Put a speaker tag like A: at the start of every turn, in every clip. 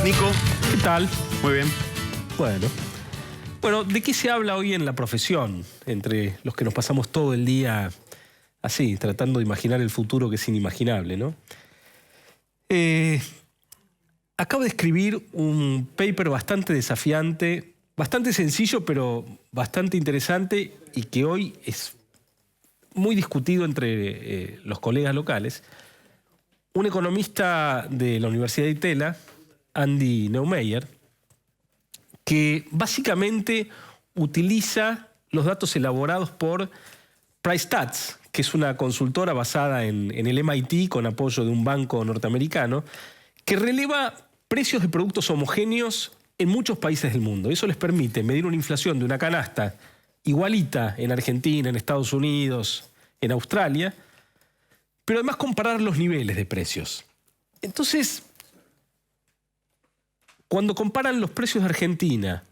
A: Nico.
B: ¿Qué tal?
A: Muy bien.
B: Bueno, ¿de qué se habla hoy en la profesión? Entre los que nos pasamos todo el día así, tratando de imaginar el futuro que es inimaginable, ¿no? Acabo de escribir un paper bastante desafiante, bastante sencillo, pero bastante interesante y que hoy es muy discutido entre los colegas locales. Un economista de la Universidad de Itela, Andy Neumeyer, que básicamente utiliza los datos elaborados por PriceStats, que es una consultora basada en el MIT con apoyo de un banco norteamericano, que releva precios de productos homogéneos en muchos países del mundo. Eso les permite medir una inflación de una canasta igualita en Argentina, en Estados Unidos, en Australia, pero además comparar los niveles de precios. Entonces, cuando comparan los precios de Argentina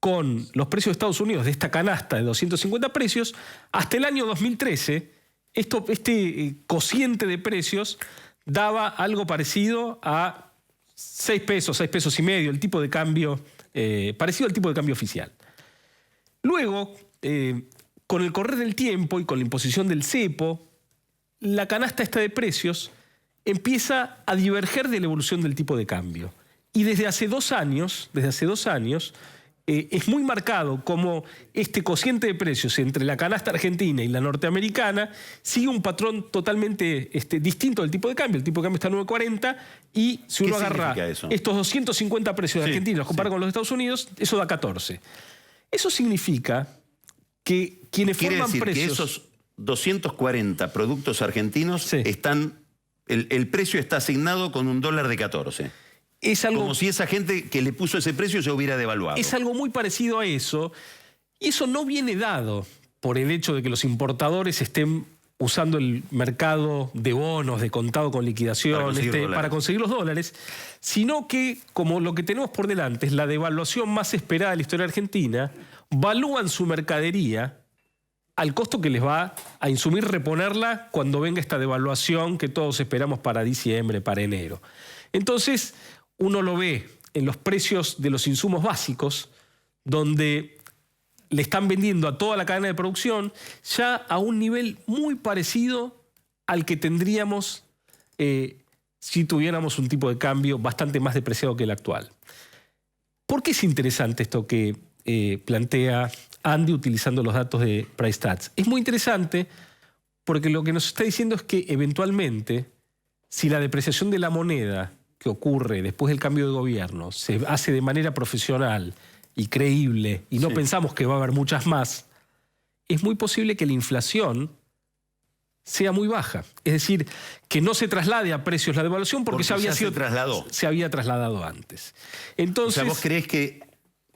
B: con los precios de Estados Unidos de esta canasta de 250 precios, hasta el año 2013, este cociente de precios daba algo parecido a 6 pesos y medio, el tipo de cambio, parecido al tipo de cambio oficial. Luego, con el correr del tiempo y con la imposición del cepo, la canasta esta de precios empieza a diverger de la evolución del tipo de cambio. Y desde hace 2 años, es muy marcado como este cociente de precios entre la canasta argentina y la norteamericana sigue un patrón totalmente distinto del tipo de cambio. El tipo de cambio está a 9.40 y si uno agarra estos 250 precios de Argentina y los compara con los de Estados Unidos, eso da 14. Eso significa que quienes forman precios...
A: Que esos 240 productos argentinos están... El precio está asignado con un dólar de 14.
B: Es algo,
A: como si esa gente que le puso ese precio se hubiera devaluado.
B: Es algo muy parecido a eso. Y eso no viene dado por el hecho de que los importadores estén usando el mercado de bonos, de contado con liquidación, para conseguir los dólares, sino que, como lo que tenemos por delante es la devaluación más esperada de la historia argentina, valúan su mercadería al costo que les va a insumir reponerla cuando venga esta devaluación que todos esperamos para diciembre, para enero. Entonces, uno lo ve en los precios de los insumos básicos, donde le están vendiendo a toda la cadena de producción ya a un nivel muy parecido al que tendríamos si tuviéramos un tipo de cambio bastante más depreciado que el actual. ¿Por qué es interesante esto que plantea Andy utilizando los datos de PriceStats? Es muy interesante porque lo que nos está diciendo es que eventualmente, si la depreciación de la moneda que ocurre después del cambio de gobierno se hace de manera profesional y creíble, y no pensamos que va a haber muchas más, es muy posible que la inflación sea muy baja. Es decir, que no se traslade a precios la devaluación porque se había trasladado antes. Entonces,
A: o sea, ¿vos creés que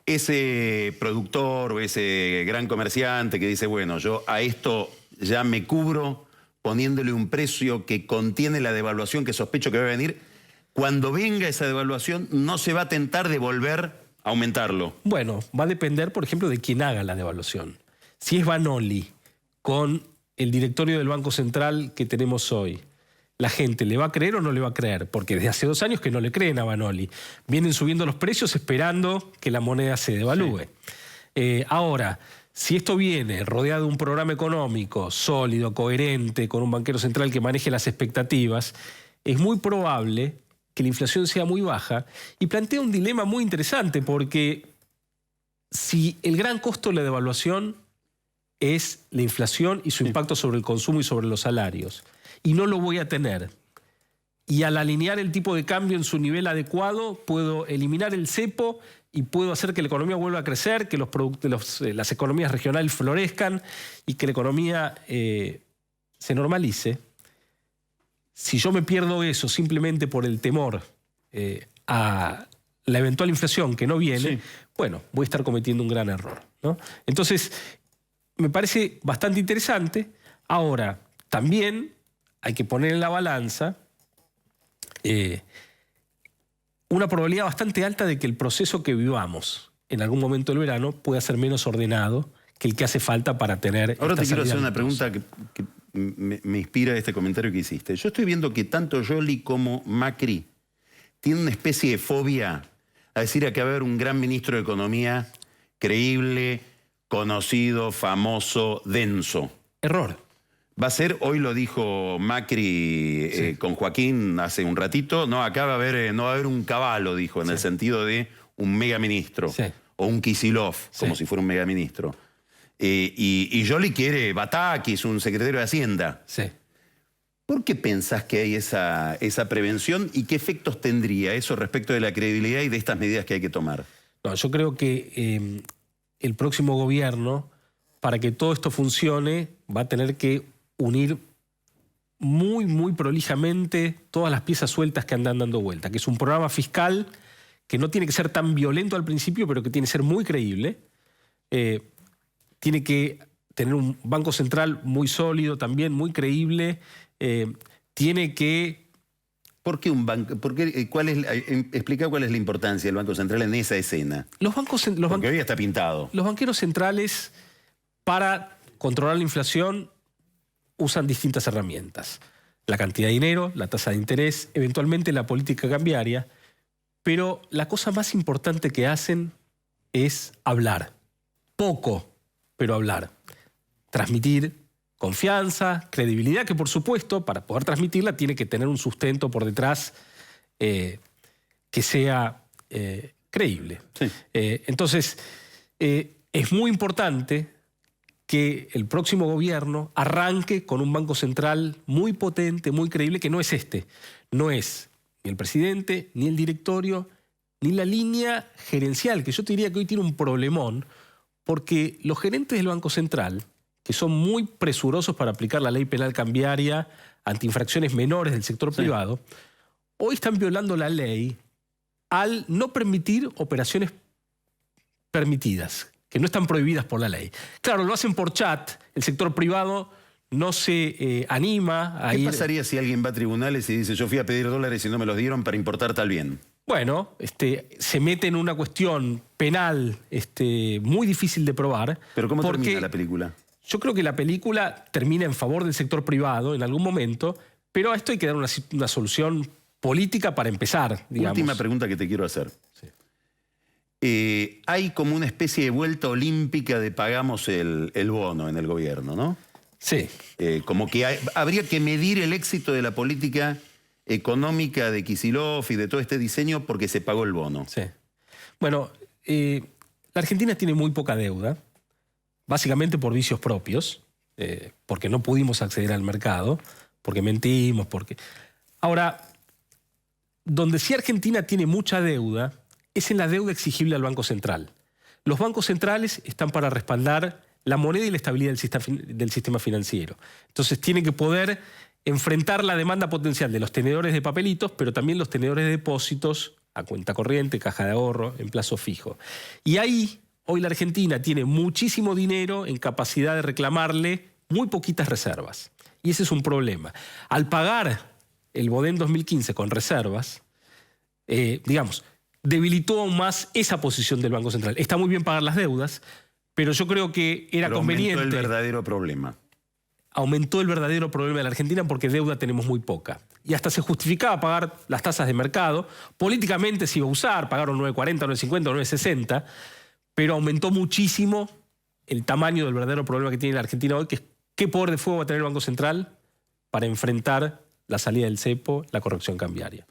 A: ese productor o ese gran comerciante que dice, bueno, yo a esto ya me cubro poniéndole un precio que contiene la devaluación que sospecho que va a venir, cuando venga esa devaluación no se va a tentar de volver a aumentarlo?
B: Bueno, va a depender, por ejemplo, de quién haga la devaluación. Si es Vanoli, con el directorio del Banco Central que tenemos hoy, ¿la gente le va a creer o no le va a creer? Porque desde hace 2 años que no le creen a Vanoli. Vienen subiendo los precios esperando que la moneda se devalúe. Ahora, si esto viene rodeado de un programa económico sólido, coherente, con un banquero central que maneje las expectativas, es muy probable que la inflación sea muy baja y plantea un dilema muy interesante porque si el gran costo de la devaluación es la inflación y su impacto sobre el consumo y sobre los salarios, y no lo voy a tener, y al alinear el tipo de cambio en su nivel adecuado puedo eliminar el cepo y puedo hacer que la economía vuelva a crecer, que las economías regionales florezcan y que la economía se normalice. Si yo me pierdo eso simplemente por el temor a la eventual inflación que no viene, bueno, voy a estar cometiendo un gran error, ¿no? Entonces, me parece bastante interesante. Ahora, también hay que poner en la balanza una probabilidad bastante alta de que el proceso que vivamos en algún momento del verano pueda ser menos ordenado que el que hace falta para tener...
A: Ahora te quiero hacer una pregunta que me inspira este comentario que hiciste. Yo estoy viendo que tanto Scioli como Macri tiene una especie de fobia a decir que va a haber un gran ministro de Economía creíble, conocido, famoso, denso.
B: Error.
A: Va a ser, hoy lo dijo Macri con Joaquín hace un ratito, no, acá va a haber, no va a haber un caballo, dijo, en el sentido de un megaministro, o un Kicillof, como si fuera un megaministro. Y Joly quiere Batakis, un secretario de Hacienda.
B: Sí.
A: ¿Por qué pensás que hay esa prevención y qué efectos tendría eso respecto de la credibilidad y de estas medidas que hay que tomar?
B: No, yo creo que el próximo gobierno, para que todo esto funcione, va a tener que unir muy, muy prolijamente todas las piezas sueltas que andan dando vuelta, que es un programa fiscal que no tiene que ser tan violento al principio, pero que tiene que ser muy creíble. Tiene que tener un banco central muy sólido, también muy creíble. Tiene que...
A: ¿Por qué un banco? Explica cuál es la importancia del Banco Central en esa escena. Porque hoy está pintado.
B: Los banqueros centrales, para controlar la inflación, usan distintas herramientas. La cantidad de dinero, la tasa de interés, eventualmente la política cambiaria. Pero la cosa más importante que hacen es hablar. Poco, pero hablar. Transmitir confianza, credibilidad, que por supuesto, para poder transmitirla, tiene que tener un sustento por detrás que sea creíble. Sí. Entonces, es muy importante que el próximo gobierno arranque con un banco central muy potente, muy creíble, que no es este. No es ni el presidente, ni el directorio, ni la línea gerencial, que yo te diría que hoy tiene un problemón, porque los gerentes del Banco Central, que son muy presurosos para aplicar la ley penal cambiaria ante infracciones menores del sector privado, hoy están violando la ley al no permitir operaciones permitidas, que no están prohibidas por la ley. Claro, lo hacen por chat, el sector privado no se anima a ir...
A: ¿Qué pasaría si alguien va a tribunales y dice yo fui a pedir dólares y no me los dieron para importar tal bien?
B: Bueno, se mete en una cuestión penal muy difícil de probar.
A: ¿Pero cómo termina la película?
B: Yo creo que la película termina en favor del sector privado en algún momento, pero a esto hay que dar una solución política para empezar, digamos.
A: Última pregunta que te quiero hacer. Sí. Hay como una especie de vuelta olímpica de pagamos el bono en el gobierno, ¿no?
B: Sí.
A: Como que habría que medir el éxito de la política económica de Kicillof y de todo este diseño porque se pagó el bono.
B: Sí. Bueno, la Argentina tiene muy poca deuda, básicamente por vicios propios, porque no pudimos acceder al mercado, porque mentimos, porque... Ahora, donde sí Argentina tiene mucha deuda es en la deuda exigible al Banco Central. Los bancos centrales están para respaldar la moneda y la estabilidad del sistema financiero. Entonces tienen que poder enfrentar la demanda potencial de los tenedores de papelitos, pero también los tenedores de depósitos a cuenta corriente, caja de ahorro, en plazo fijo. Y ahí, hoy la Argentina tiene muchísimo dinero en capacidad de reclamarle muy poquitas reservas. Y ese es un problema. Al pagar el Bodem 2015 con reservas, digamos, debilitó aún más esa posición del Banco Central. Está muy bien pagar las deudas, pero yo creo que era conveniente...
A: Aumentó el verdadero problema.
B: Aumentó el verdadero problema de la Argentina porque deuda tenemos muy poca. Y hasta se justificaba pagar las tasas de mercado. Políticamente se iba a usar, pagaron 9.40, 9.50, 9.60, pero aumentó muchísimo el tamaño del verdadero problema que tiene la Argentina hoy, que es qué poder de fuego va a tener el Banco Central para enfrentar la salida del cepo, la corrección cambiaria.